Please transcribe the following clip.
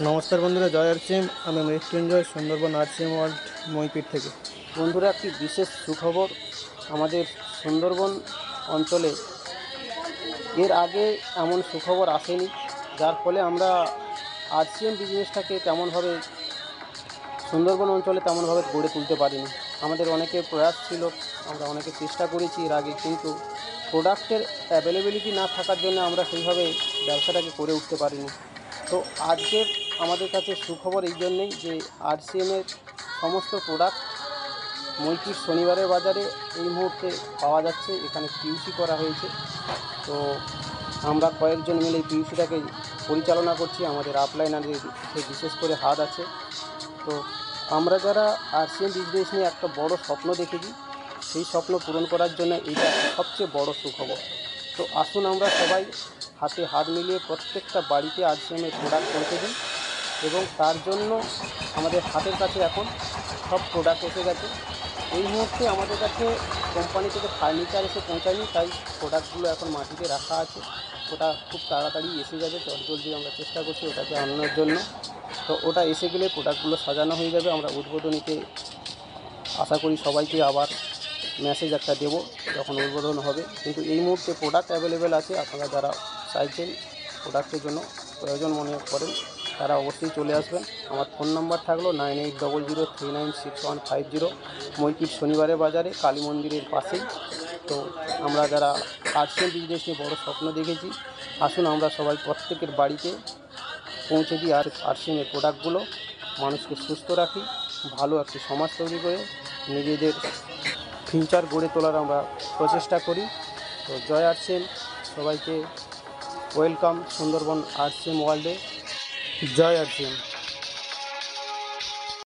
নমস্কার বন্ধুরা, জয় আরসিএম। আমি মৃত্যুঞ্জয়, সুন্দরবন আরসিএম ওয়ার্ল্ড মইপিট থেকে। বন্ধুরা, একটি বিশেষ সুখবর আমাদের সুন্দরবন অঞ্চলে এর আগে এমন সুখবর আসেনি, যার ফলে আমরা আরসিএম বিজনেসটাকে তেমনভাবে সুন্দরবন অঞ্চলে তেমনভাবে গড়ে তুলতে পারিনি। আমাদের অনেকের প্রয়াস ছিল, আমরা অনেকে চেষ্টা করেছি এর আগে, কিন্তু প্রোডাক্টের অ্যাভেলেবিলিটি না থাকার জন্য আমরা সেইভাবে ব্যবসাটাকে করে উঠতে পারিনি। তো আজকের আমাদের কাছে সুখবর এই জন্যেই যে আরসিএমের সমস্ত প্রোডাক্ট মইপিট শনিবারের বাজারে এই মুহূর্তে পাওয়া যাচ্ছে। এখানে পিউসি করা হয়েছে। তো আমরা কয়েকজন মিলে এই পিউসিটাকে পরিচালনা করছি। আমাদের আপলাইনারে বিশেষ করে হাত আছে। তো আমরা যারা আরসিএম বিজনেস নিয়ে একটা বড় স্বপ্ন দেখেছি, সেই স্বপ্ন পূরণ করার জন্য এইটা সবচেয়ে বড় সুখবর। তো আসুন আমরা সবাই হাতে হাত মিলিয়ে প্রত্যেকটা বাড়িতে আরসিএমের প্রোডাক্ট পৌঁছে দিই, এবং তার জন্য আমাদের হাতের কাছে এখন সব প্রোডাক্ট এসে গেছে। এই মুহূর্তে আমাদের কাছে কোম্পানি থেকে ফার্নিচার এসে পৌঁছায়নি, তাই প্রোডাক্টগুলো এখন মাটিতে রাখা আছে। ওটা খুব তাড়াতাড়ি এসে যাবে, জলদি আমরা চেষ্টা করছি ওটাকে আনানোর জন্য। তো ওটা এসে গেলে প্রোডাক্টগুলো সাজানো হয়ে যাবে। আমরা উদ্বোধনীতে আশা করি সবাইকে আবার মেসেজ একটা দেবো যখন উদ্বোধন হবে। কিন্তু এই মুহূর্তে প্রোডাক্ট অ্যাভেলেবেল আছে। আপনারা যারা চাইছেন প্রোডাক্টের জন্য প্রয়োজন মনে করেন, তারা অবশ্যই চলে আসবেন। আমার ফোন নাম্বার থাকলো 9800396150, মইপিট শনিবারের বাজারে, কালী মন্দিরের পাশেই। তো আমরা যারা আরসিএম বিজনেস নিয়ে বড় স্বপ্ন দেখেছি, আসুন আমরা সবাই প্রত্যেকের বাড়িতে পৌঁছে দিই আর আরসিএমের প্রোডাক্টগুলো মানুষকে সুস্থ রাখি, ভালো একটি সমাজ তৈরি করে নিজেদের ফিউচার গড়ে তোলার আমরা প্রচেষ্টা করি। তো জয় আরসিএম, সবাইকে ওয়েলকাম সুন্দরবন আরসিএম ওয়ার্ল্ডে। জয় আরসিএম।